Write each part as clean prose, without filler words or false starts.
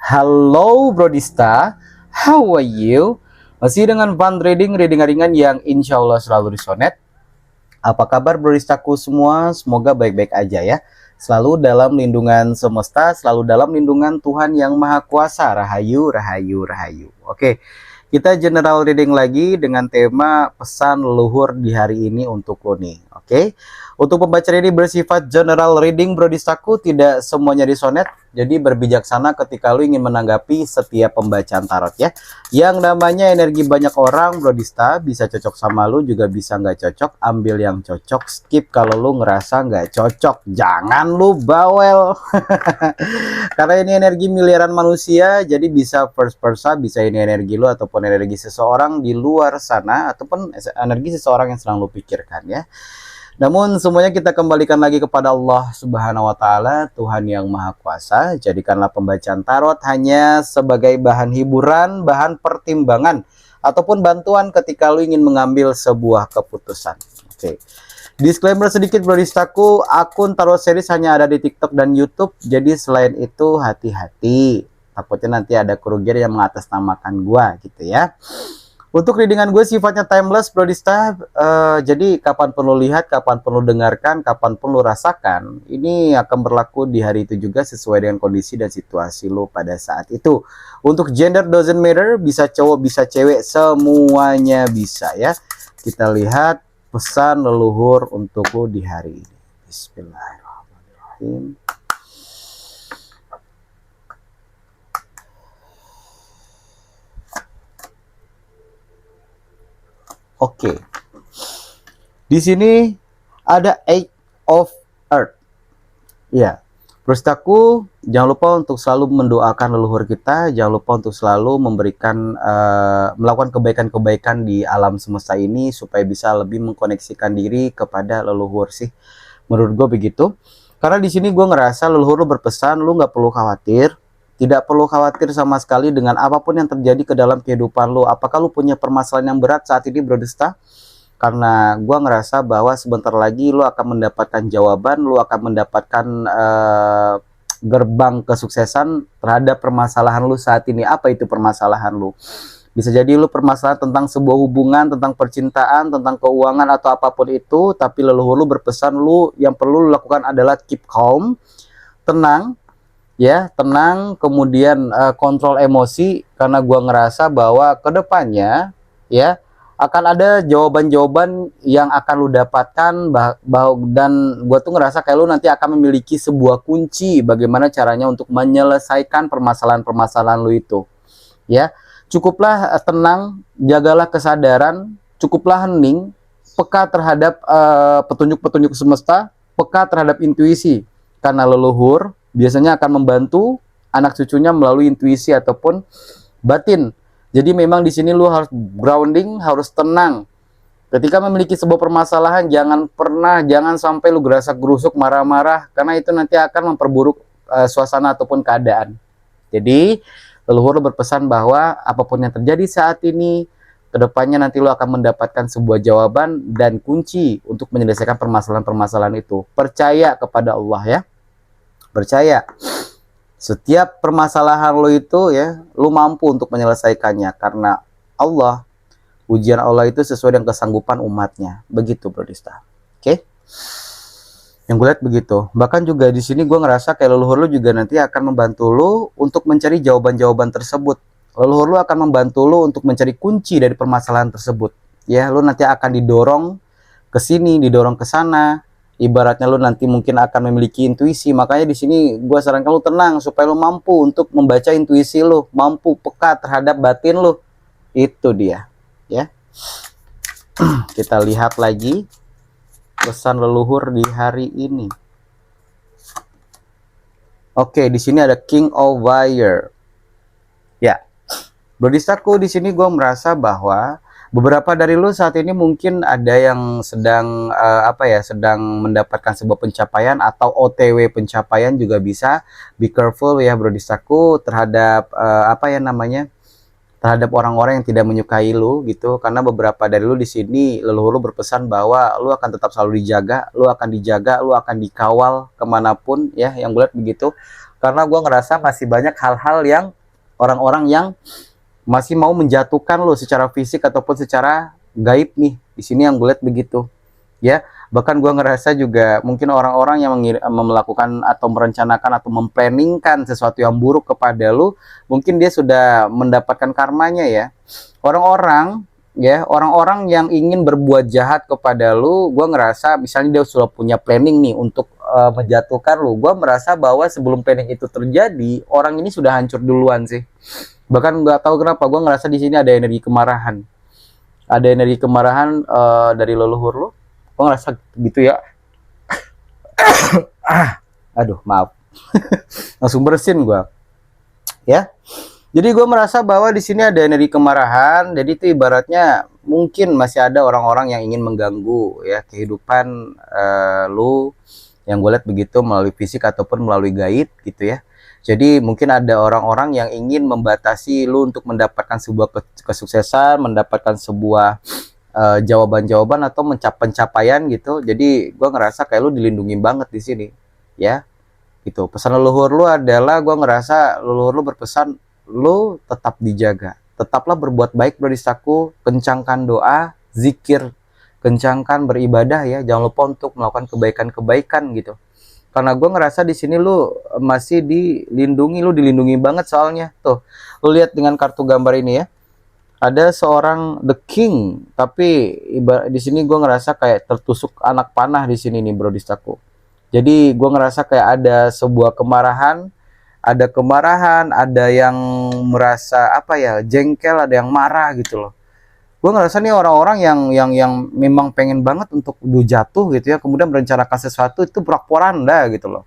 Halo Brodista, how are you? Masih dengan Van reading ringan yang insya Allah selalu disonet. Apa kabar Brodistaku semua? Semoga baik-baik aja ya. Selalu dalam lindungan semesta, selalu dalam lindungan Tuhan yang Maha Kuasa. Rahayu, rahayu, rahayu. Oke, kita general reading lagi dengan tema pesan leluhur di hari ini untuk lo nih. Oke, untuk pembaca ini bersifat general reading Brodistaku, tidak semuanya disonet. Jadi berbijaksana ketika lu ingin menanggapi setiap pembacaan tarot ya. Yang namanya energi banyak orang Brodista, bisa cocok sama lu juga bisa nggak cocok. Ambil yang cocok, skip kalau lu ngerasa nggak cocok. Jangan lu bawel. Karena ini energi miliaran manusia, jadi bisa first person, bisa ini energi lu ataupun energi seseorang di luar sana, ataupun energi seseorang yang sedang lu pikirkan ya. Namun semuanya kita kembalikan lagi kepada Allah Subhanahu wa Ta'ala, Tuhan yang Maha Kuasa. Jadikanlah pembacaan tarot hanya sebagai bahan hiburan, bahan pertimbangan, ataupun bantuan ketika lu ingin mengambil sebuah keputusan. Oke. Disclaimer sedikit Brodistaku, akun tarot series hanya ada di TikTok dan YouTube. Jadi selain itu hati-hati. Takutnya nanti ada kerugian yang mengatasnamakan gua gitu ya. Untuk readingan gue sifatnya timeless Brodista, jadi kapan perlu lihat, kapan perlu dengarkan, kapan perlu rasakan, ini akan berlaku di hari itu juga sesuai dengan kondisi dan situasi lo pada saat itu. Untuk gender doesn't matter, bisa cowok, bisa cewek, semuanya bisa ya. Kita lihat pesan leluhur untuk lo di hari ini. Bismillahirrahmanirrahim. Oke. Di sini ada Eight of Earth. Ya. Brodisku, jangan lupa untuk selalu mendoakan leluhur kita, jangan lupa untuk selalu memberikan melakukan kebaikan-kebaikan di alam semesta ini supaya bisa lebih mengkoneksikan diri kepada leluhur sih. Menurut gue begitu. Karena di sini gue ngerasa leluhur lu berpesan, lu nggak perlu khawatir. Tidak perlu khawatir sama sekali dengan apapun yang terjadi ke dalam kehidupan lu. Apakah lu punya permasalahan yang berat saat ini Brodista? Karena gue ngerasa bahwa sebentar lagi lu akan mendapatkan jawaban, lu akan mendapatkan gerbang kesuksesan terhadap permasalahan lu saat ini. Apa itu permasalahan lu? Bisa jadi lu permasalahan tentang sebuah hubungan, tentang percintaan, tentang keuangan atau apapun itu. Tapi leluhur lu berpesan lu yang perlu lu lakukan adalah keep calm, tenang. Ya, tenang, kemudian kontrol emosi, karena gua ngerasa bahwa kedepannya ya akan ada jawaban-jawaban yang akan lu dapatkan, dan gua tuh ngerasa kayak lu nanti akan memiliki sebuah kunci bagaimana caranya untuk menyelesaikan permasalahan-permasalahan lu itu. Ya, cukuplah tenang, jagalah kesadaran, cukuplah hening, peka terhadap petunjuk-petunjuk semesta, peka terhadap intuisi, karena leluhur biasanya akan membantu anak cucunya melalui intuisi ataupun batin. Jadi memang di sini lu harus grounding, harus tenang. Ketika memiliki sebuah permasalahan, jangan sampai lu gerasak-gerusuk, marah-marah, karena itu nanti akan memperburuk suasana ataupun keadaan. Jadi leluhur lu berpesan bahwa apapun yang terjadi saat ini, kedepannya nanti lu akan mendapatkan sebuah jawaban dan kunci untuk menyelesaikan permasalahan-permasalahan itu. Percaya kepada Allah ya. Percaya setiap permasalahan lo itu ya, lo mampu untuk menyelesaikannya karena Allah, ujian Allah itu sesuai dengan kesanggupan umatnya. Begitu Brodista. Oke? Yang gue lihat begitu. Bahkan juga di sini gue ngerasa kayak leluhur lo juga nanti akan membantu lo untuk mencari jawaban-jawaban tersebut. Leluhur lo akan membantu lo untuk mencari kunci dari permasalahan tersebut. Ya, lo nanti akan didorong ke sini, didorong ke sana. Ibaratnya lu nanti mungkin akan memiliki intuisi. Makanya di sini gue sarankan lu tenang supaya lu mampu untuk membaca intuisi lu, mampu peka terhadap batin lu. Itu dia, ya. Kita lihat lagi pesan leluhur di hari ini. Oke, di sini ada King of Fire. Ya. Brodistaku, di sini gue merasa bahwa beberapa dari lu saat ini mungkin ada yang sedang sedang mendapatkan sebuah pencapaian atau OTW pencapaian juga bisa. Be careful ya Brodistaku terhadap terhadap orang-orang yang tidak menyukai lu gitu, karena beberapa dari lu di sini leluhur lu berpesan bahwa lu akan tetap selalu dijaga, lu akan dikawal kemanapun ya, yang gue lihat begitu. Karena gue ngerasa masih banyak hal-hal yang orang-orang yang masih mau menjatuhkan lo secara fisik ataupun secara gaib nih. Di sini yang gue lihat begitu, ya. Bahkan gue ngerasa juga mungkin orang-orang yang melakukan atau merencanakan atau memplanningkan sesuatu yang buruk kepada lu, mungkin dia sudah mendapatkan karmanya ya. Orang-orang ya, orang-orang yang ingin berbuat jahat kepada lu, gue ngerasa misalnya dia sudah punya planning nih untuk menjatuhkan lu. Gue merasa bahwa sebelum planning itu terjadi, orang ini sudah hancur duluan sih. Bahkan nggak tahu kenapa gue ngerasa di sini ada energi kemarahan. Ada energi kemarahan dari leluhur lu. Gue ngerasa gitu ya. Aduh, maaf. Langsung bersin gue. Ya. Jadi gue merasa bahwa di sini ada energi kemarahan. Jadi itu ibaratnya mungkin masih ada orang-orang yang ingin mengganggu ya kehidupan lu, yang gue lihat begitu, melalui fisik ataupun melalui gaib gitu ya. Jadi mungkin ada orang-orang yang ingin membatasi lu untuk mendapatkan sebuah kesuksesan, mendapatkan sebuah jawaban-jawaban atau pencapaian gitu. Jadi gue ngerasa kayak lu dilindungi banget di sini ya. Gitu. Pesan leluhur lu adalah, gue ngerasa leluhur lu berpesan lu tetap dijaga. Tetaplah berbuat baik brodistaku, kencangkan doa, zikir, kencangkan beribadah ya. Jangan lupa untuk melakukan kebaikan-kebaikan gitu. Karena gue ngerasa di sini lu masih dilindungi, lu dilindungi banget soalnya. Tuh, lu lihat dengan kartu gambar ini ya. Ada seorang the king, tapi di sini gue ngerasa kayak tertusuk anak panah di sini nih brodistaku. Jadi gue ngerasa kayak ada sebuah kemarahan, ada yang merasa apa ya, jengkel, ada yang marah gitu loh. Gue ngerasa nih orang-orang yang memang pengen banget untuk lu jatuh gitu ya, kemudian merencanakan sesuatu itu porak-poranda gitu loh.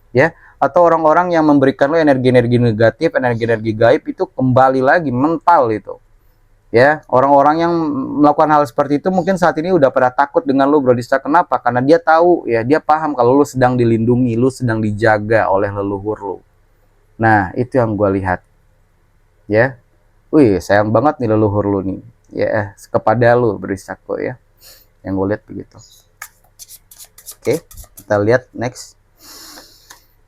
Ya, atau orang-orang yang memberikan lu energi-energi negatif, energi-energi gaib itu kembali lagi mental itu. Ya, orang-orang yang melakukan hal seperti itu mungkin saat ini udah pada takut dengan lu brodista. Kenapa? Karena dia tahu ya, dia paham kalau lu sedang dilindungi, lu sedang dijaga oleh leluhur lu. Nah, itu yang gue lihat. Ya. Wih, sayang banget nih leluhur lu nih. Ya, kepada lu brodistaku ya. Yang gue lihat begitu. Oke, kita lihat next.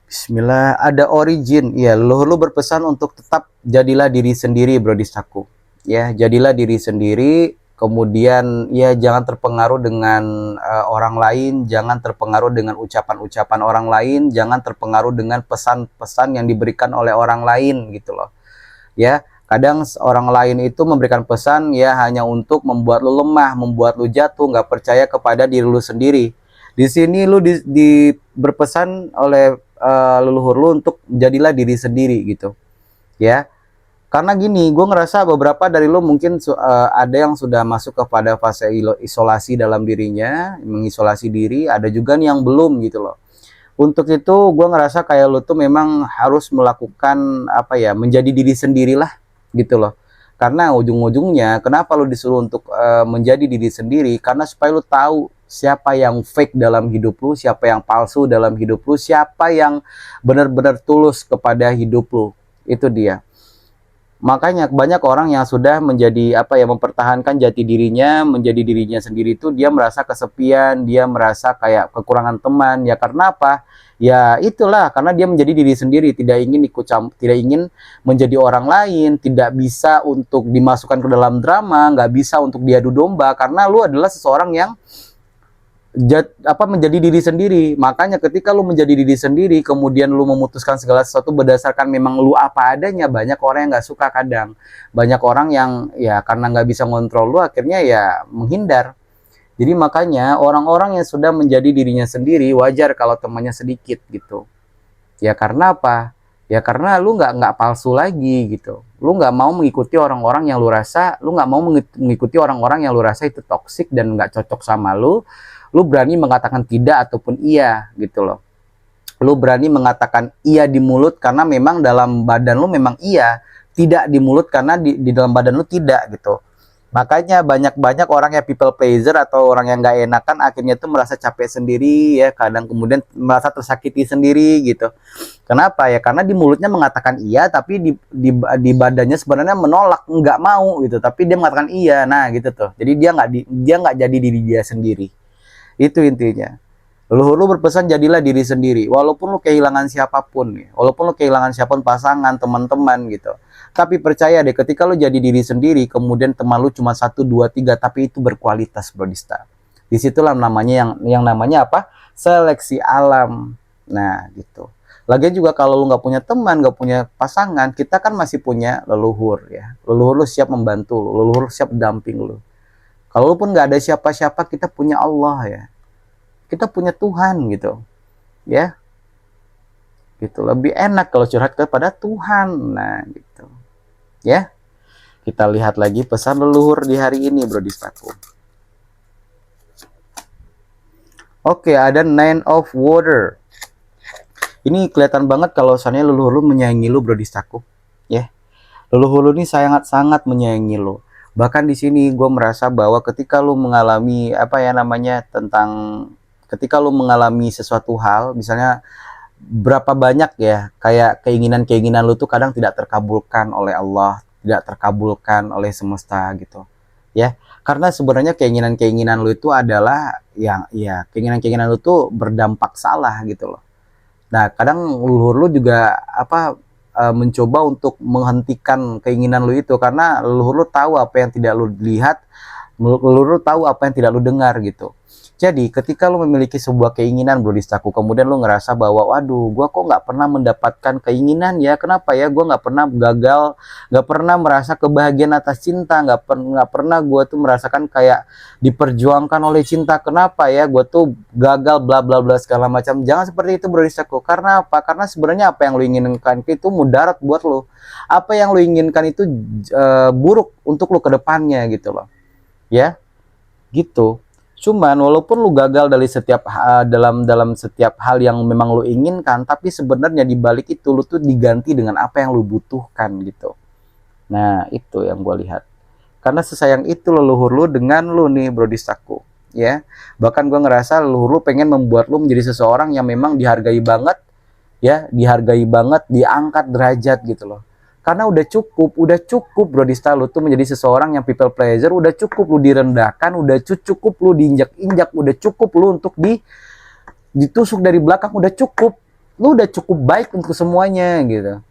Bismillah, ada origin. Ya, leluhur lu berpesan untuk tetap jadilah diri sendiri brodistaku. Ya, jadilah diri sendiri, kemudian ya jangan terpengaruh dengan orang lain, jangan terpengaruh dengan ucapan-ucapan orang lain, jangan terpengaruh dengan pesan-pesan yang diberikan oleh orang lain gitu loh. Ya, kadang orang lain itu memberikan pesan ya hanya untuk membuat lu lemah, membuat lu jatuh, nggak percaya kepada diri lu sendiri. Di sini lu berpesan oleh leluhur lu untuk jadilah diri sendiri gitu. Ya. Karena gini, gue ngerasa beberapa dari lo mungkin ada yang sudah masuk kepada fase isolasi dalam dirinya, mengisolasi diri, ada juga nih yang belum gitu loh. Untuk itu gue ngerasa kayak lo tuh memang harus melakukan apa ya, menjadi diri sendirilah gitu loh. Karena ujung-ujungnya kenapa lo disuruh untuk menjadi diri sendiri? Karena supaya lo tahu siapa yang fake dalam hidup lo, siapa yang palsu dalam hidup lo, siapa yang benar-benar tulus kepada hidup lo. Itu dia. Makanya banyak orang yang sudah menjadi apa ya, mempertahankan jati dirinya, menjadi dirinya sendiri itu dia merasa kesepian, dia merasa kayak kekurangan teman. Ya karena apa? Ya itulah, karena dia menjadi diri sendiri, tidak ingin tidak ingin menjadi orang lain, tidak bisa untuk dimasukkan ke dalam drama, nggak bisa untuk diadu domba, karena lu adalah seseorang yang menjadi diri sendiri. Makanya ketika lu menjadi diri sendiri, kemudian lu memutuskan segala sesuatu berdasarkan memang lu apa adanya, banyak orang yang nggak suka kadang. Banyak orang yang ya karena nggak bisa ngontrol lu, akhirnya ya menghindar. Jadi makanya orang-orang yang sudah menjadi dirinya sendiri, wajar kalau temannya sedikit gitu. Ya karena apa? Ya karena lu nggak palsu lagi gitu. Lu nggak mau mengikuti orang-orang yang lu rasa, lu nggak mau mengikuti orang-orang yang lu rasa itu toksik dan nggak cocok sama lu. Lu berani mengatakan tidak ataupun iya gitu loh. Lu berani mengatakan iya di mulut karena memang dalam badan lu memang iya, tidak di mulut karena di dalam badan lu tidak gitu. Makanya banyak orang yang people pleaser atau orang yang nggak enakan akhirnya tuh merasa capek sendiri ya, kadang kemudian merasa tersakiti sendiri gitu. Kenapa ya? Karena di mulutnya mengatakan iya tapi di badannya sebenarnya menolak, nggak mau gitu, tapi dia mengatakan iya. Nah gitu tuh. Jadi dia nggak jadi diri dia sendiri. Itu intinya. Leluhur lu berpesan jadilah diri sendiri, walaupun lu kehilangan siapapun nih, walaupun lu kehilangan siapapun, pasangan, teman-teman gitu. Tapi percaya deh, ketika lu jadi diri sendiri, kemudian teman lu cuma satu, dua, tiga, tapi itu berkualitas, Brodista. Disitulah namanya yang namanya apa? Seleksi alam. Nah, gitu. Lagian juga kalau lu nggak punya teman, nggak punya pasangan, kita kan masih punya leluhur ya. Leluhur lu siap membantu lu, leluhur siap damping lu. Kalau lu pun nggak ada siapa-siapa, kita punya Allah ya. Kita punya Tuhan gitu ya, gitu lebih enak kalau curhat kepada Tuhan. Nah gitu ya, kita lihat lagi pesan leluhur di hari ini, Brodistaku. Oke, ada Nine of Water. Ini kelihatan banget kalau misalnya leluhur lu menyayangi lu, Brodistaku ya. Leluhur lu ini sangat-sangat menyayangi lu. Bahkan di sini gue merasa bahwa ketika lu mengalami apa ya namanya, ketika lu mengalami sesuatu hal, misalnya berapa banyak ya kayak keinginan-keinginan lu tuh kadang tidak terkabulkan oleh Allah, tidak terkabulkan oleh semesta gitu ya. Karena sebenarnya keinginan-keinginan lu itu adalah yang ya, keinginan-keinginan lu tuh berdampak salah gitu loh. Nah kadang leluhur lu juga apa, mencoba untuk menghentikan keinginan lu itu, karena leluhur lu tahu apa yang tidak lu lihat, leluhur lu tahu apa yang tidak lu dengar gitu. Jadi ketika lu memiliki sebuah keinginan, Brodistaku, kemudian lu ngerasa bahwa waduh, gua kok nggak pernah mendapatkan keinginan ya, kenapa ya gua nggak pernah gagal, nggak pernah merasa kebahagiaan atas cinta, nggak pernah gua tuh merasakan kayak diperjuangkan oleh cinta, kenapa ya gua tuh gagal bla bla bla segala macam. Jangan seperti itu, Brodistaku. Karena apa? Karena sebenarnya apa yang lu inginkan itu mudarat buat lu. Apa yang lu inginkan itu buruk untuk lu ke depannya gitu loh ya, gitu. Cuman walaupun lu gagal dari setiap dalam setiap hal yang memang lu inginkan, tapi sebenarnya di balik itu lu tuh diganti dengan apa yang lu butuhkan gitu. Nah, itu yang gue lihat. Karena sesayang itu leluhur lu dengan lu nih, Brodistaku, ya. Bahkan gue ngerasa leluhur lu pengen membuat lu menjadi seseorang yang memang dihargai banget, ya, dihargai banget, diangkat derajat gitu loh. Karena udah cukup Brodista lu tuh menjadi seseorang yang people pleasure, udah cukup lu direndahkan, udah cukup lu diinjak-injak, udah cukup lu untuk ditusuk dari belakang, udah cukup. Lu udah cukup baik untuk semuanya gitu.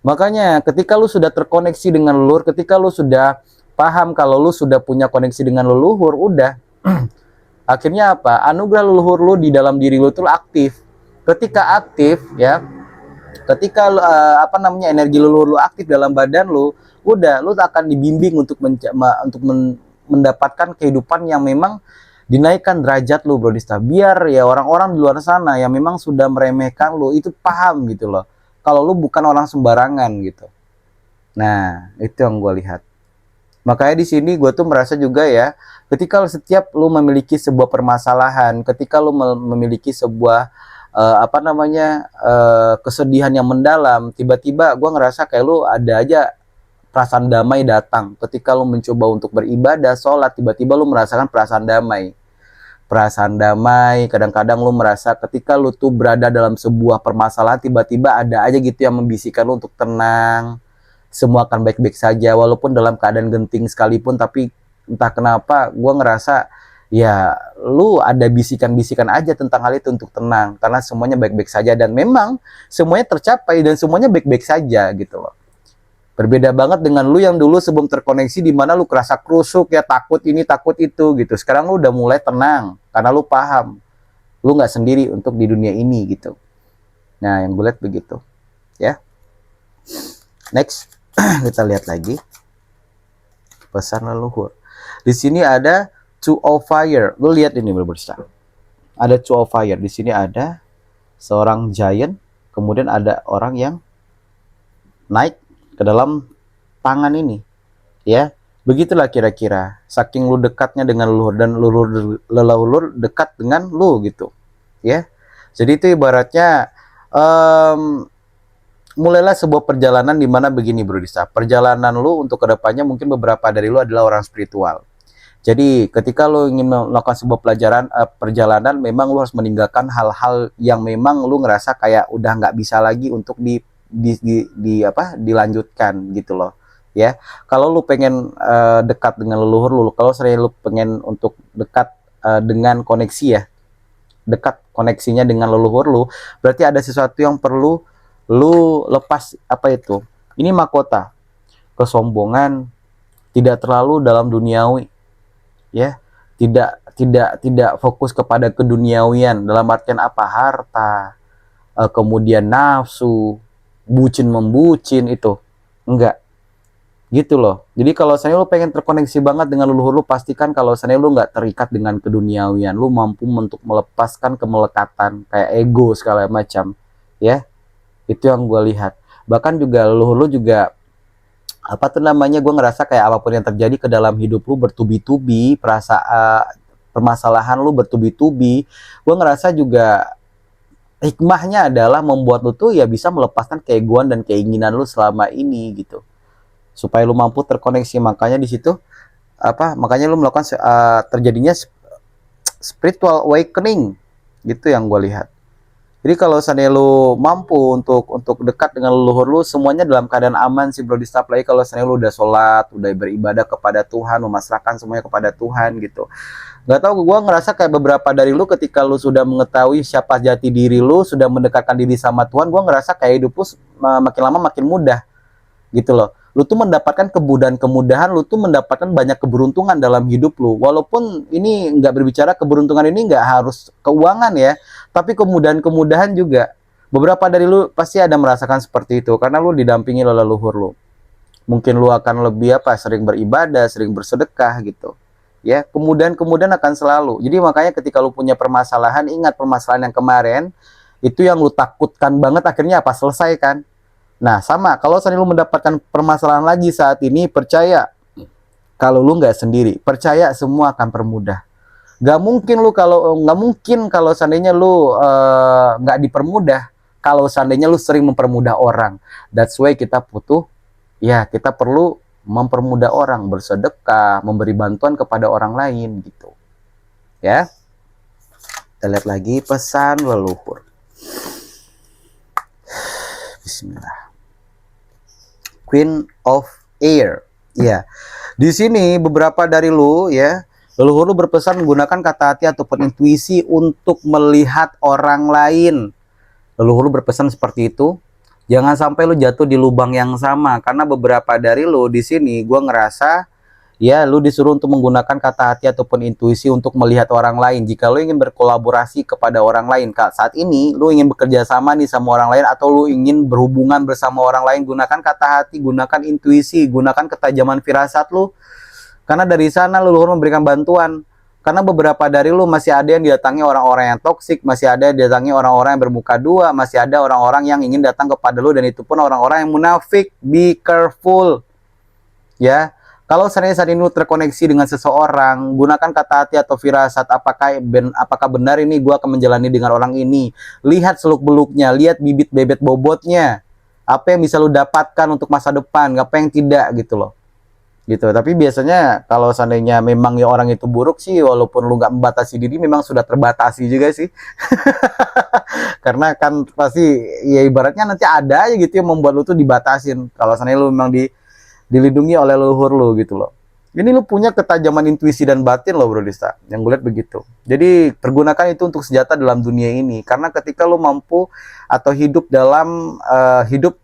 Makanya ketika lu sudah terkoneksi dengan leluhur, ketika lu sudah paham kalau lu sudah punya koneksi dengan leluhur, udah akhirnya apa? Anugerah leluhur lu di dalam diri lu tuh aktif. Ketika aktif ya, ketika apa namanya, energi leluhur lu aktif dalam badan lu, udah lu akan dibimbing untuk mendapatkan kehidupan yang memang dinaikkan derajat lu, Brodista. Biar ya orang-orang di luar sana yang memang sudah meremehkan lu itu paham gitu loh, kalau lu bukan orang sembarangan gitu. Nah itu yang gue lihat. Makanya di sini gue tuh merasa juga ya, ketika setiap lu memiliki sebuah permasalahan, ketika lu memiliki sebuah apa namanya, kesedihan yang mendalam, tiba-tiba gue ngerasa kayak lu ada aja perasaan damai datang. Ketika lu mencoba untuk beribadah, sholat, tiba-tiba lu merasakan perasaan damai. Perasaan damai, kadang-kadang lu merasa ketika lu tuh berada dalam sebuah permasalahan, tiba-tiba ada aja gitu yang membisikkan lu untuk tenang, semua akan baik-baik saja, walaupun dalam keadaan genting sekalipun. Tapi entah kenapa gue ngerasa ya lu ada bisikan-bisikan aja tentang hal itu untuk tenang, karena semuanya baik-baik saja, dan memang semuanya tercapai dan semuanya baik-baik saja gitu loh. Berbeda banget dengan lu yang dulu sebelum terkoneksi, di mana lu kerasa krusuk ya, takut ini takut itu gitu. Sekarang lu udah mulai tenang karena lu paham lu nggak sendiri untuk di dunia ini gitu. Nah yang gue lihat begitu ya. Next kita lihat lagi pesan leluhur. Di sini ada Two of Fire. Lu lihat ini, Brodista. Ada Two of Fire. Di sini ada seorang giant, kemudian ada orang yang naik ke dalam tangan ini. Ya, begitulah kira-kira. Saking lu dekatnya dengan leluhur, dan leluhur dekat dengan lu gitu. Ya. Jadi itu ibaratnya mulailah sebuah perjalanan di mana begini, Brodista. Perjalanan lu untuk kedepannya mungkin beberapa dari lu adalah orang spiritual. Jadi ketika lo ingin melakukan sebuah perjalanan, memang lo harus meninggalkan hal-hal yang memang lo ngerasa kayak udah nggak bisa lagi untuk dilanjutkan gitu loh ya. Kalau lo pengen dekat dengan leluhur lo, kalau saya lo pengen untuk dekat dengan koneksi ya, dekat koneksinya dengan leluhur lu, berarti ada sesuatu yang perlu lu lepas. Apa itu? Ini mahkota kesombongan, tidak terlalu dalam duniawi, ya, tidak fokus kepada keduniawian dalam artian apa, harta, kemudian nafsu, bucin membucin, itu enggak gitu loh. Jadi kalau saya lu pengen terkoneksi banget dengan leluhur lu, pastikan kalau saya lu nggak terikat dengan keduniawian, lu mampu untuk melepaskan kemelekatan kayak ego segala macam, ya. Itu yang gue lihat. Bahkan juga leluhur lu juga apa tuh namanya, gue ngerasa kayak apapun yang terjadi ke dalam hidup lu bertubi-tubi, permasalahan lu bertubi-tubi, gue ngerasa juga hikmahnya adalah membuat lu tuh ya bisa melepaskan keegoan dan keinginan lu selama ini gitu, supaya lu mampu terkoneksi. Makanya di situ makanya lu melakukan terjadinya spiritual awakening, gitu yang gue lihat. Jadi kalau seandainya lu mampu untuk dekat dengan leluhur lu, semuanya dalam keadaan aman sih bro di stop. Lagi kalau seandainya lu udah sholat, udah beribadah kepada Tuhan, memasrahkan semuanya kepada Tuhan gitu. Gak tau, gue ngerasa kayak beberapa dari lu ketika lu sudah mengetahui siapa jati diri lu, sudah mendekatkan diri sama Tuhan, gue ngerasa kayak hidup lu makin lama makin mudah gitu loh. Lu tuh mendapatkan kemudahan, lu tuh mendapatkan banyak keberuntungan dalam hidup lu. Walaupun ini nggak berbicara keberuntungan ini nggak harus keuangan ya, tapi kemudahan-kemudahan juga. Beberapa dari lu pasti ada merasakan seperti itu karena lu didampingi oleh leluhur lu. Mungkin lu akan lebih sering beribadah, sering bersedekah gitu. Ya, kemudahan-kemudahan akan selalu. Jadi makanya ketika lu punya permasalahan, ingat permasalahan yang kemarin itu yang lu takutkan banget, akhirnya selesai kan? Nah sama, kalau seandainya lu mendapatkan permasalahan lagi saat ini, percaya kalau lu nggak sendiri, percaya semua akan permudah. Nggak mungkin kalau seandainya lu nggak dipermudah, kalau seandainya lu sering mempermudah orang. That's why kita perlu mempermudah orang, bersedekah, memberi bantuan kepada orang lain gitu. Ya, kita lihat lagi pesan leluhur. Bismillah. Queen of Air. Ya. Di sini beberapa dari lu ya, leluhur lu berpesan menggunakan kata hati ataupun intuisi untuk melihat orang lain. Leluhur lu berpesan seperti itu. Jangan sampai lu jatuh di lubang yang sama, karena beberapa dari lu di sini gua ngerasa ya lu disuruh untuk menggunakan kata hati ataupun intuisi untuk melihat orang lain. Jika lu ingin berkolaborasi kepada orang lain, saat ini lu ingin bekerja sama nih sama orang lain, atau lu ingin berhubungan bersama orang lain, gunakan kata hati, gunakan intuisi, gunakan ketajaman firasat lu. Karena dari sana leluhur memberikan bantuan. Karena beberapa dari lu masih ada yang didatangi orang-orang yang toksik, masih ada yang didatangi orang-orang yang bermuka dua, masih ada orang-orang yang ingin datang kepada lu, dan itu pun orang-orang yang munafik. Be careful. Ya. Kalau saat ini lu terkoneksi dengan seseorang, gunakan kata hati atau firasat, apakah benar ini gue akan menjalani dengan orang ini. Lihat seluk-beluknya, lihat bibit bebet bobotnya. Apa yang bisa lu dapatkan untuk masa depan, apa yang tidak gitu loh. Gitu. Tapi biasanya kalau seandainya memang ya orang itu buruk sih, walaupun lu nggak membatasi diri, memang sudah terbatasi juga sih. Karena kan pasti ya ibaratnya nanti ada aja gitu yang membuat lu tuh dibatasin. Kalau seandainya lu memang dilindungi oleh leluhur lu gitu loh. Ini lu punya ketajaman intuisi dan batin loh bro Dista, yang gue lihat begitu. Jadi pergunakan itu untuk senjata dalam dunia ini, karena ketika lu mampu atau hidup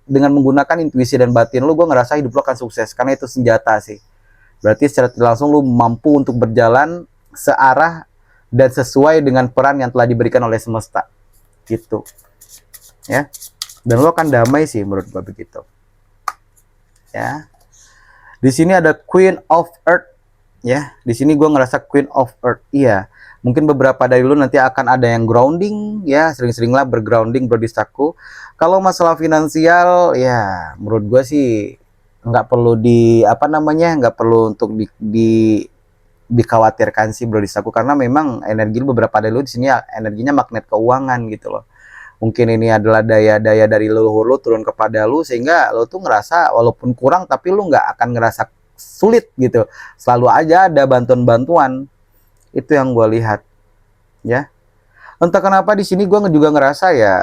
dengan menggunakan intuisi dan batin lu, gue ngerasa hidup lu akan sukses, karena itu senjata sih. Berarti secara langsung lu mampu untuk berjalan searah dan sesuai dengan peran yang telah diberikan oleh semesta gitu ya. Dan lu akan damai sih menurut gue begitu ya. Di sini ada Queen of Earth ya. Di sini gue ngerasa Queen of Earth. Iya. Mungkin beberapa dari lu nanti akan ada yang grounding ya. Sering-seringlah bergrounding bro Distaku. Kalau masalah finansial ya menurut gue sih nggak perlu nggak perlu untuk dikhawatirkan sih bro Distaku, karena memang energi lu beberapa dari lu di sini energinya magnet keuangan gitu loh. Mungkin ini adalah daya-daya dari leluhur lu turun kepada lu, sehingga lu tuh ngerasa walaupun kurang tapi lu nggak akan ngerasa sulit gitu. Selalu aja ada bantuan-bantuan. Itu yang gue lihat ya. Entah kenapa di sini gue juga ngerasa ya,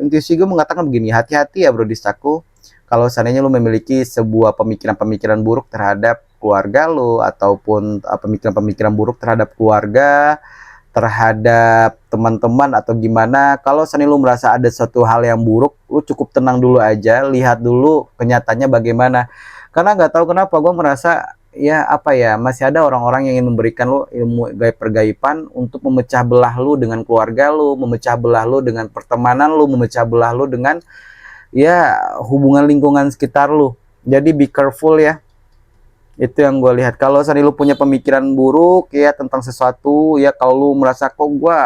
intuisi gue mengatakan begini, hati-hati ya bro Distaku. Kalau seandainya lu memiliki sebuah pemikiran-pemikiran buruk terhadap keluarga lu, ataupun pemikiran-pemikiran buruk terhadap keluarga, terhadap teman-teman atau gimana. Kalau seni lu merasa ada suatu hal yang buruk, lu cukup tenang dulu aja, lihat dulu kenyataannya bagaimana. Karena nggak tahu kenapa gue merasa ya apa ya, masih ada orang-orang yang ingin memberikan lu ilmu gaib pergaiban untuk memecah belah lu dengan keluarga lu, memecah belah lu dengan pertemanan lu, memecah belah lu dengan ya hubungan lingkungan sekitar lu. Jadi be careful ya. Itu yang gue lihat. Kalau sani lu punya pemikiran buruk ya tentang sesuatu ya, kalau lu merasa kok gue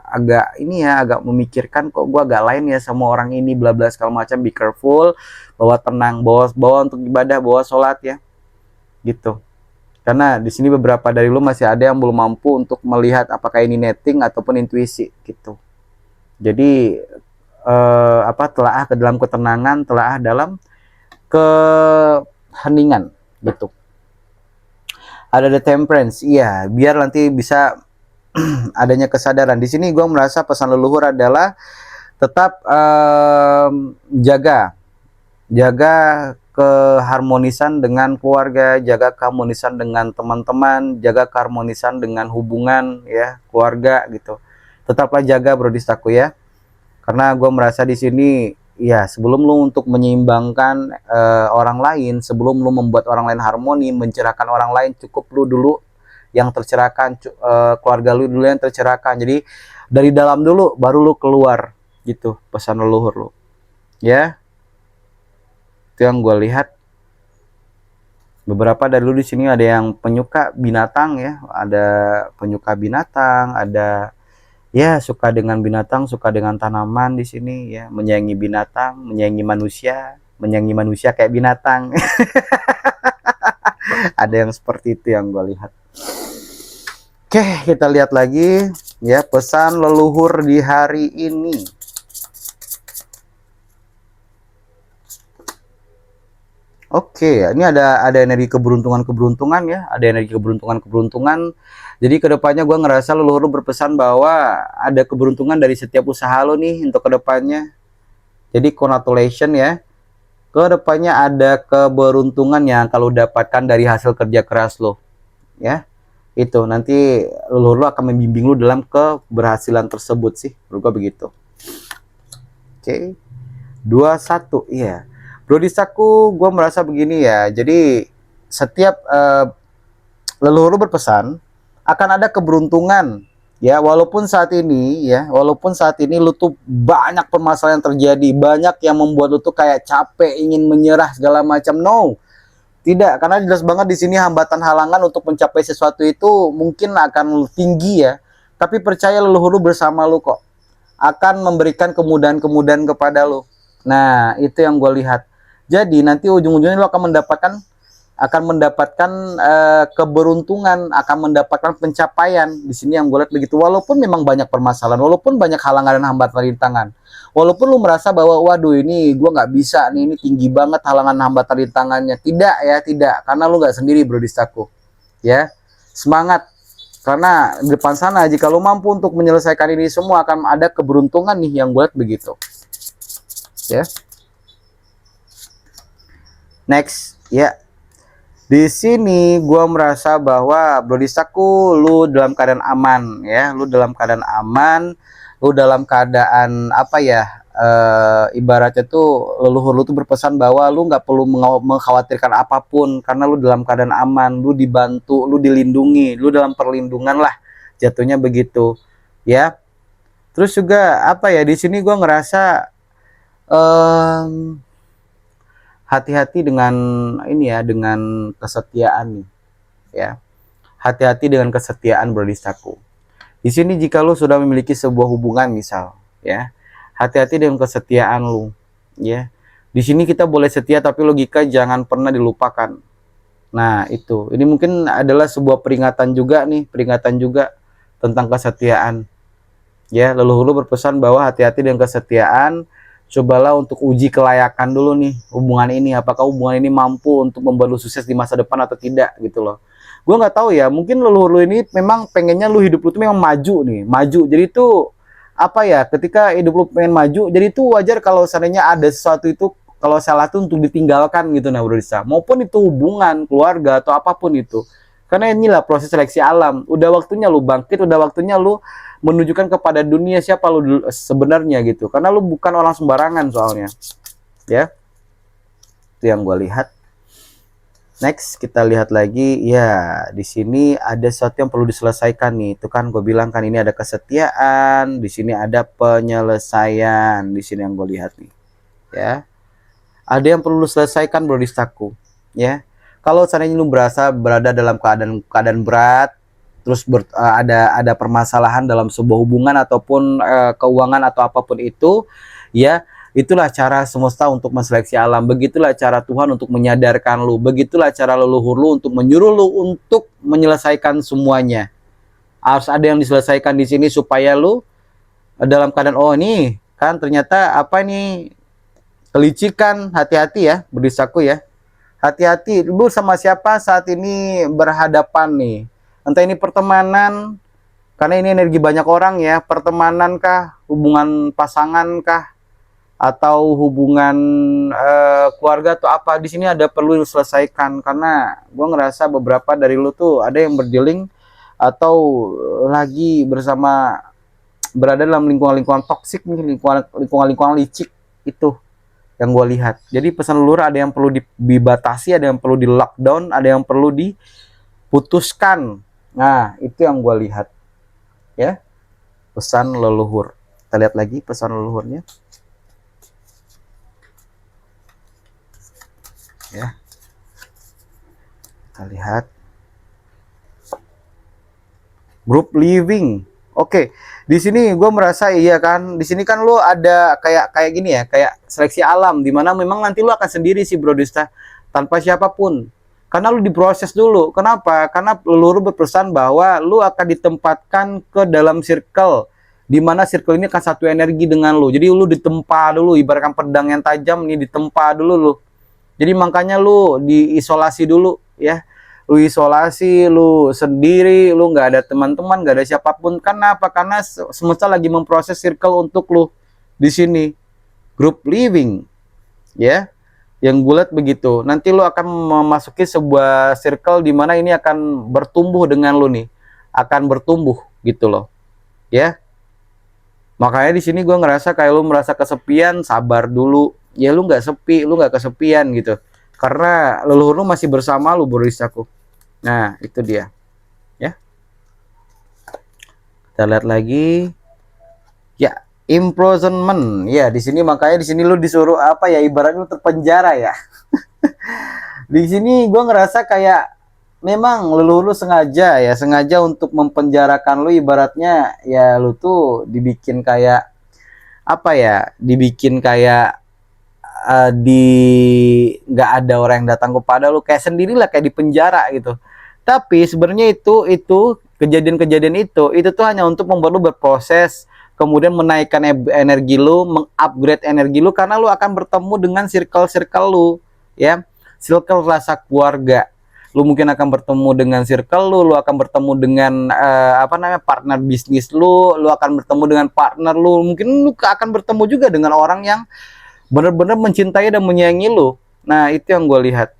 agak ini ya, agak memikirkan kok gue agak lain ya sama orang ini bla bla segala macam, be careful, bawa tenang, bawa untuk ibadah, bawa sholat ya gitu. Karena di sini beberapa dari lu masih ada yang belum mampu untuk melihat apakah ini netting ataupun intuisi gitu. Jadi telaah ke dalam ketenangan, telaah dalam keheningan gitu. Ada the temperance, iya, biar nanti bisa adanya kesadaran. Di sini gue merasa pesan leluhur adalah tetap jaga keharmonisan dengan keluarga, jaga keharmonisan dengan teman-teman, jaga keharmonisan dengan hubungan ya keluarga gitu. Tetaplah jaga brodistaku ya, karena gue merasa di sini ya, sebelum lu untuk menyeimbangkan orang lain, sebelum lu membuat orang lain harmoni, mencerahkan orang lain, cukup lu dulu yang tercerahkan, keluarga lu dulu yang tercerahkan. Jadi dari dalam dulu baru lu keluar gitu, pesan leluhur lu ya. Itu yang gue lihat. Beberapa dari lu di sini ada yang penyuka binatang ya, ada penyuka binatang, ada ya suka dengan binatang, suka dengan tanaman di sini ya, menyayangi binatang, menyayangi manusia kayak binatang. Ada yang seperti itu yang gue lihat. Oke, kita lihat lagi ya pesan leluhur di hari ini. Oke, ini ada energi keberuntungan ya, ada energi keberuntungan. Jadi kedepannya gue ngerasa leluhur berpesan bahwa ada keberuntungan dari setiap usaha lo nih untuk kedepannya. Jadi congratulations ya, kedepannya ada keberuntungan yang kalau dapatkan dari hasil kerja keras lo ya. Itu nanti leluhur lo akan membimbing lo dalam keberhasilan tersebut sih, menurut gue begitu. Oke, 21 iya. Brodistaku, gue merasa begini ya. Jadi setiap leluhur berpesan akan ada keberuntungan ya, walaupun saat ini lu tuh banyak permasalahan yang terjadi, banyak yang membuat lu tuh kayak capek, ingin menyerah segala macam. No, tidak, karena jelas banget di sini hambatan halangan untuk mencapai sesuatu itu mungkin akan tinggi ya. Tapi percaya leluhur lu bersama lu kok, akan memberikan kemudahan-kemudahan kepada lu. Nah, itu yang gue lihat. Jadi nanti ujung-ujungnya lo akan mendapatkan keberuntungan, akan mendapatkan pencapaian. Di sini yang gue lihat begitu. Walaupun memang banyak permasalahan, walaupun banyak halangan dan hambatan rintangan, walaupun lo merasa bahwa waduh ini gue nggak bisa nih, ini tinggi banget halangan hambatan rintangannya. Tidak ya, tidak, karena lo nggak sendiri brodistaku ya. Semangat, karena di depan sana jika lo mampu untuk menyelesaikan ini semua akan ada keberuntungan nih, yang gue lihat begitu ya. Next ya, di sini gue merasa bahwa brodistaku, lu dalam keadaan aman ya, lu dalam keadaan aman, lu dalam keadaan apa ya, ibaratnya tuh leluhur lu tuh berpesan bahwa lu nggak perlu mengkhawatirkan apapun, karena lu dalam keadaan aman, lu dibantu, lu dilindungi, lu dalam perlindungan lah, jatuhnya begitu ya. Terus juga apa ya, di sini gue ngerasa hati-hati dengan ini ya, dengan kesetiaan nih ya. Hati-hati dengan kesetiaan brodistaku. Di sini jika lu sudah memiliki sebuah hubungan misal ya, hati-hati dengan kesetiaan lu ya. Di sini kita boleh setia tapi logika jangan pernah dilupakan. Nah, itu. Ini mungkin adalah sebuah peringatan juga nih, tentang kesetiaan. Ya, leluhur lu berpesan bahwa hati-hati dengan kesetiaan. Cobalah untuk uji kelayakan dulu nih hubungan ini, apakah hubungan ini mampu untuk membuat lu sukses di masa depan atau tidak gitu loh. Gue nggak tahu ya, mungkin leluhur lu ini memang pengennya lu hidup lu tuh memang maju. Jadi itu apa ya, ketika hidup lu pengen maju, jadi itu wajar kalau seandainya ada sesuatu itu, kalau salah tuh untuk ditinggalkan gitu. Nah brodista, maupun itu hubungan keluarga atau apapun itu, Karena inilah proses seleksi alam. Udah waktunya lu bangkit, udah waktunya lu menunjukkan kepada dunia siapa lu sebenarnya gitu. Karena lu bukan orang sembarangan soalnya. Ya. Itu yang gue lihat. Next kita lihat lagi, ya di sini ada sesuatu yang perlu diselesaikan nih. Itu kan gue bilang kan ini ada kesetiaan, di sini ada penyelesaian, di sini yang gue lihat nih. Ya, ada yang perlu diselesaikan bro Distaku. Ya, kalau seandainya lu berada dalam keadaan berat, terus ada permasalahan dalam sebuah hubungan ataupun keuangan atau apapun itu, ya. Itulah cara semesta untuk menseleksi alam. Begitulah cara Tuhan untuk menyadarkan lu. Begitulah cara leluhur lu untuk menyuruh lu untuk menyelesaikan semuanya. Harus ada yang diselesaikan di sini supaya lu dalam keadaan, oh ini kan ternyata apa nih, kelicikan. Hati-hati ya, Berisaku ya. Hati-hati lu sama siapa saat ini berhadapan nih. Entah ini pertemanan, karena ini energi banyak orang ya. Pertemanan kah, hubungan pasangan kah, atau hubungan keluarga atau apa, di sini ada perlu diselesaikan. Karena gue ngerasa beberapa dari lu tuh ada yang berdealing atau lagi berada dalam lingkungan-lingkungan toksik nih, lingkungan licik itu yang gue lihat. Jadi pesan leluhur ada yang perlu dibatasi, ada yang perlu di lockdown, ada yang perlu diputuskan. Nah itu yang gue lihat ya, pesan leluhur. Kita lihat lagi pesan leluhurnya. Ya, kita lihat group living. Oke, di sini gue merasa iya kan, di sini kan lo ada kayak gini ya, kayak seleksi alam, dimana memang nanti lo akan sendiri sih bro Dista, tanpa siapapun. Karena lo diproses dulu. Kenapa? Karena leluhur berpesan bahwa lo akan ditempatkan ke dalam circle, dimana circle ini akan satu energi dengan lo. Jadi lo ditempa dulu, ibaratkan pedang yang tajam nih, ditempa dulu lo. Jadi makanya lu diisolasi dulu ya. Lu isolasi, lu sendiri, lu nggak ada teman-teman, nggak ada siapapun. Kenapa? Karena semesta lagi memproses circle untuk lu di sini. Group living ya. Yang bulat begitu. Nanti lu akan memasuki sebuah circle di mana ini akan bertumbuh dengan lu nih. Akan bertumbuh gitu loh. Ya. Makanya di sini gue ngerasa kayak lu merasa kesepian, sabar dulu. Ya lu nggak sepi, lu nggak kesepian gitu. Karena leluhur lu masih bersama lu Berisaku. Nah itu dia. Ya. Kita lihat lagi. Ya, imprisonment. Ya di sini makanya di sini lu disuruh apa ya? Ibaratnya lu terpenjara ya. Di sini gue ngerasa kayak memang leluhur lu sengaja untuk mempenjarakan lu, ibaratnya ya lu tuh dibikin kayak apa ya, dibikin kayak nggak ada orang yang datang kepada lu, kayak sendirilah, kayak di penjara gitu. Tapi sebenarnya itu kejadian-kejadian itu tuh hanya untuk membuat lu berproses, kemudian menaikkan energi lu, mengupgrade energi lu, karena lu akan bertemu dengan circle lu ya, circle rasa keluarga. Lu mungkin akan bertemu dengan circle lu akan bertemu dengan partner bisnis lu akan bertemu dengan partner lu, mungkin lu akan bertemu juga dengan orang yang benar-benar mencintai dan menyayangi lu. Nah itu yang gue lihat.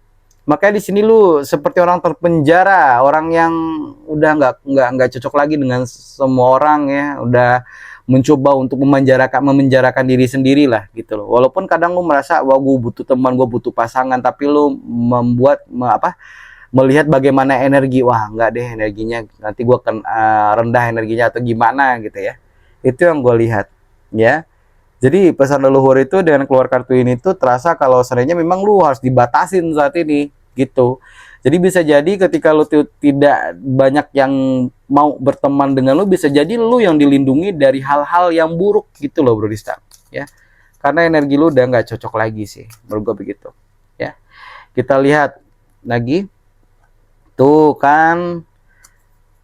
Makanya di sini lu seperti orang terpenjara, orang yang udah nggak cocok lagi dengan semua orang ya, udah mencoba untuk memenjarakan diri sendiri lah gitu loh. Walaupun kadang lu merasa wah gue butuh teman, gue butuh pasangan, tapi lu melihat bagaimana energi, wah nggak deh energinya, nanti gue akan rendah energinya atau gimana gitu ya. Itu yang gue lihat ya. Jadi pesan leluhur itu dengan keluar kartu ini tuh terasa kalau sebenarnya memang lu harus dibatasin saat ini gitu. Jadi bisa jadi ketika lu tidak banyak yang mau berteman dengan lu, bisa jadi lu yang dilindungi dari hal-hal yang buruk gitu loh Bro Dista ya. Karena energi lu udah nggak cocok lagi sih, menurut gue begitu ya. Kita lihat lagi tuh kan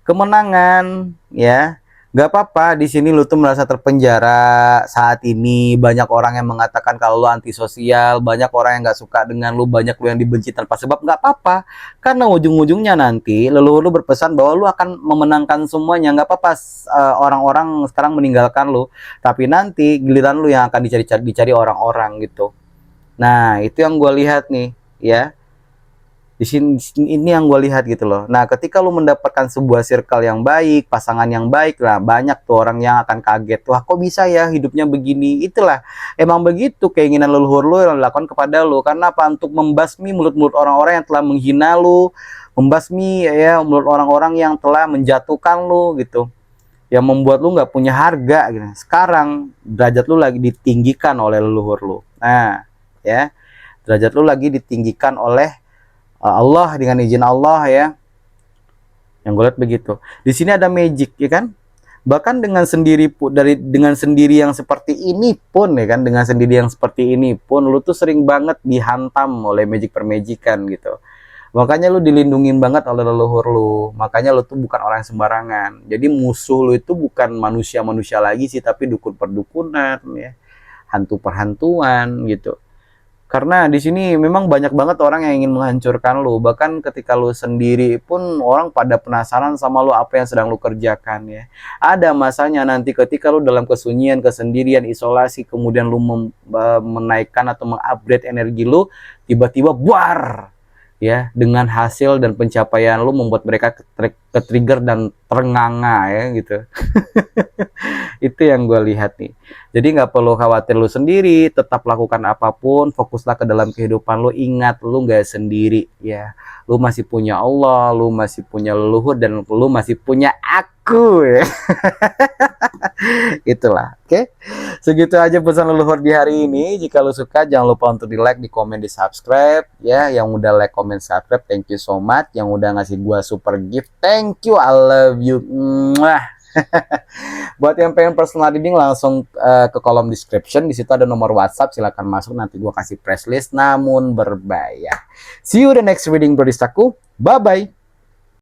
kemenangan ya. Gak apa-apa, di sini lu tuh merasa terpenjara saat ini. Banyak orang yang mengatakan kalau lu antisosial, banyak orang yang gak suka dengan lu, banyak lu yang dibenci tanpa sebab. Gak apa-apa, karena ujung-ujungnya nanti leluhur lu berpesan bahwa lu akan memenangkan semuanya. Gak apa-apa orang-orang sekarang meninggalkan lu, tapi nanti giliran lu yang akan dicari orang-orang gitu. Nah itu yang gue lihat nih ya. Di sini ini yang gue lihat gitu loh. Nah, ketika lu mendapatkan sebuah circle yang baik, pasangan yang baik lah, banyak tuh orang yang akan kaget. Wah, kok bisa ya hidupnya begini? Itulah emang begitu keinginan leluhur lu yang dilakukan kepada lu. Karena apa? Untuk membasmi mulut-mulut orang-orang yang telah menghina lu, membasmi ya mulut orang-orang yang telah menjatuhkan lu gitu, yang membuat lu nggak punya harga gitu. Sekarang derajat lu lagi ditinggikan oleh leluhur lu. Nah, ya, derajat lu lagi ditinggikan oleh Allah dengan izin Allah ya. Yang gue lihat begitu. Di sini ada magic ya kan? Bahkan dengan sendiri dengan sendiri yang seperti ini pun ya kan, dengan sendiri yang seperti ini pun lu tuh sering banget dihantam oleh magic permajikan gitu. Makanya lu dilindungin banget oleh leluhur lu. Makanya lu tuh bukan orang sembarangan. Jadi musuh lu itu bukan manusia-manusia lagi sih, tapi dukun perdukunan ya, hantu perhantuan gitu. Karena di sini memang banyak banget orang yang ingin menghancurkan lu. Bahkan ketika lu sendiri pun orang pada penasaran sama lu, apa yang sedang lu kerjakan ya. Ada masanya nanti ketika lu dalam kesunyian, kesendirian, isolasi, kemudian lu menaikkan atau mengupgrade energi lu, tiba-tiba buar ya, dengan hasil dan pencapaian lu membuat mereka ke-trigger dan terenganga ya gitu. Itu yang gue lihat nih. Jadi nggak perlu khawatir lu sendiri, tetap lakukan apapun, fokuslah ke dalam kehidupan lu. Ingat, lu nggak sendiri ya. Lu masih punya Allah, lu masih punya leluhur, dan lu masih punya aku ya. Itulah, oke. Segitu aja pesan leluhur di hari ini. Jika lu suka, jangan lupa untuk di like, di komen, di subscribe ya. Yang udah like, comment, subscribe, thank you so much. Yang udah ngasih gua super gift, thank you, I love you. Mwah. Buat yang pengen personal reading, langsung ke kolom description. Di situ ada nomor WhatsApp, silahkan masuk. Nanti gua kasih press list namun berbayar. See you the next reading, brodistaku. Bye bye.